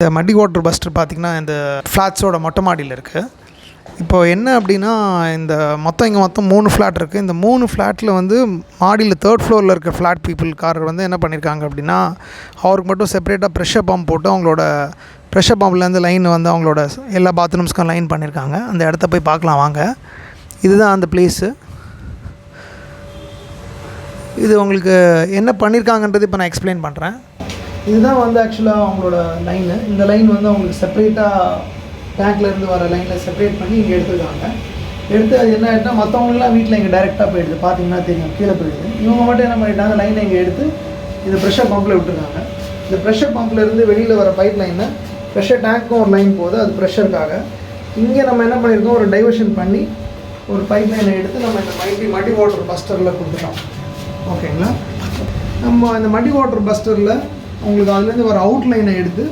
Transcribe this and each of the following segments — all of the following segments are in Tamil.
இந்த மடி வாட்டர் பஸ்டர் பார்த்திங்கன்னா இந்த ஃப்ளாட்ஸோட மொட்டை மாடியில் இருக்குது. இப்போது என்ன அப்படின்னா இந்த இங்கே மொத்தம் 3 ஃப்ளாட் இருக்குது. இந்த 3 ஃப்ளாட்டில் வந்து மாடியில் 3rd ஃப்ளோரில் இருக்க ஃப்ளாட் பீப்புள்காரர் வந்து என்ன பண்ணியிருக்காங்க அப்படின்னா, அவருக்கு மட்டும் செப்பரேட்டாக ப்ரெஷர் பம்ப் போட்டு அவங்களோட ப்ரெஷர் பம்ப்லேருந்து லைன் வந்து அவங்களோட எல்லா பாத்ரூம்ஸ்க்கும் லைன் பண்ணியிருக்காங்க. அந்த இடத்த போய் பார்க்கலாம் வாங்க. இதுதான் அந்த பிளேஸு. இது உங்களுக்கு என்ன பண்ணியிருக்காங்கன்றது இப்போ நான் எக்ஸ்பிளைன் பண்ணுறேன். இதுதான் வந்து ஆக்சுவலாக அவங்களோட லைனு. இந்த லைன் வந்து அவங்களுக்கு செப்பரேட்டாக டேங்க்லேருந்து வர லைனில் செப்பரேட் பண்ணி இங்கே எடுத்துருக்காங்க. எடுத்து அது என்ன ஆகிட்டுனா மற்றவங்களாம் வீட்டில் இங்கே டைரெக்டாக போயிடுது. பார்த்தீங்கன்னா தெரியும் கீழே போயிடுது. இவங்க மட்டும் என்ன பண்ணிட்டாங்க, லைனை இங்கே எடுத்து இது ப்ரெஷர் பம்பில் விட்டுருக்காங்க. இந்த ப்ரெஷர் பம்ப்லேருந்து வெளியில் வர பைப் லைனை ப்ரெஷர் டேங்க்கும் ஒரு லைன் போகுது, அது ப்ரெஷருக்காக. இங்கே நம்ம என்ன பண்ணியிருக்கோம், ஒரு டைவர்ஷன் பண்ணி ஒரு பைப் லைனை எடுத்து நம்ம இந்த மடி வாட்டர் பஸ்டரில் கொடுத்துட்டோம். ஓகேங்களா? நம்ம இந்த மடி வாட்டர் பஸ்டரில் உங்களுக்கு அதுலேருந்து வர அவுட்லைனை எடுத்து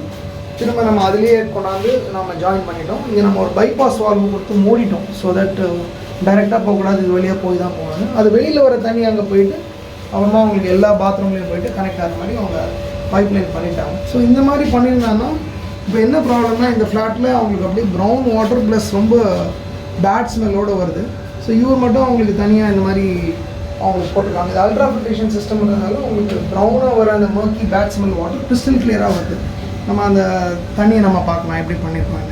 திரும்ப நம்ம அதிலேயே கொண்டாந்து நம்ம ஜாயின் பண்ணிட்டோம். இங்கே நம்ம ஒரு பைபாஸ் வால்வு கொடுத்து மூடிட்டோம். ஸோ தட் டைரெக்டாக போகக்கூடாது, இது வழியாக போய் தான் போகணும். அது வெளியில் வர தண்ணி அங்கே போயிட்டு அப்புறமா அவங்களுக்கு எல்லா பாத்ரூம்லேயும் போயிட்டு கனெக்ட் ஆகிற மாதிரி அவங்க பைப் லைன் பண்ணிட்டாங்க. ஸோ இந்த மாதிரி பண்ணியிருந்தாங்கன்னா இப்போ என்ன ப்ராப்ளம்னா, இந்த ஃப்ளாட்டில் அவங்களுக்கு அப்படியே ப்ரௌன் வாட்டர் ப்ளஸ் ரொம்ப பேட் ஸ்மெல்லோடு வருது. ஸோ இவர் மட்டும் அவங்களுக்கு தனியாக இந்த மாதிரி அவங்களுக்கு போட்டிருக்காங்க. இது அல்ட்ரா ஃபில்ட்ரேஷன் சிஸ்டம்ன்றதுனால உங்களுக்கு ப்ரௌனாக வர அந்த மர்க்கி பேட் ஸ்மெல் வாட்டர் கிறிஸ்டல் கிளியராக வருது. நம்ம அந்த தண்ணியை நம்ம பார்க்கலாம் எப்படி பண்ணியிருக்கோம்.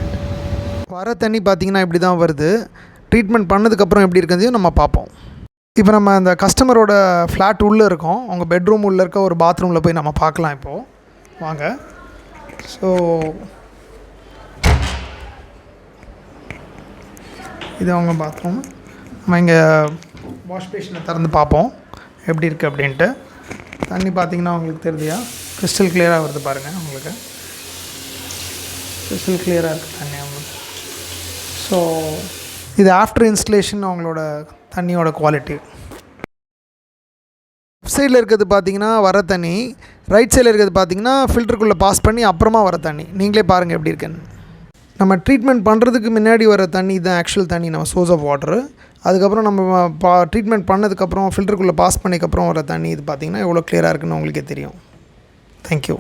வர தண்ணி பார்த்திங்கன்னா இப்படி தான் வருது. ட்ரீட்மெண்ட் பண்ணதுக்கப்புறம் எப்படி இருக்கிறதையும் நம்ம பார்ப்போம். இப்போ நம்ம அந்த கஸ்டமரோட ஃப்ளாட் உள்ளே இருக்கோம். அவங்க பெட்ரூம் உள்ளே இருக்க ஒரு பாத்ரூமில் போய் நம்ம பார்க்கலாம். இப்போது வாங்க. ஸோ இது அவங்க பாத்ரூம். நம்ம இங்கே வாஷ் பேஷனை திறந்து பார்ப்போம் எப்படி இருக்குது அப்படின்ட்டு. தண்ணி பார்த்திங்கன்னா உங்களுக்கு தெரியுதா, கிறிஸ்டல் கிளியராக வருது பாருங்கள். உங்களுக்கு கிறிஸ்டல் கிளியராக இருக்குது தண்ணி அவங்களுக்கு. ஸோ இது ஆஃப்டர் இன்ஸ்டலேஷன் அவங்களோட தண்ணியோட குவாலிட்டி. லெஃப்ட் சைடில் இருக்கிறது பார்த்திங்கன்னா வர தண்ணி, ரைட் சைடில் இருக்கிறது பார்த்திங்கன்னா ஃபில்டருக்குள்ளே பாஸ் பண்ணி அப்புறமா வர தண்ணி. நீங்களே பாருங்கள் எப்படி இருக்குன்னு. நம்ம ட்ரீட்மெண்ட் பண்ணுறதுக்கு முன்னாடி வர தண்ணி தான் ஆக்சுவல் தண்ணி, நம்ம சோர்ஸ் ஆஃப் வாட்டரு. அதுக்கப்புறம் நம்ம ட்ரீட்மெண்ட் பண்ணதுக்கப்புறம் ஃபில்டருக்குள்ளே பாஸ் பண்ணிக்கப்புறம் வர தண்ணி இது பார்த்திங்கன்னா எவ்வளோ கிளியராக இருக்குன்னு உங்களுக்கே தெரியும். தேங்க்யூ.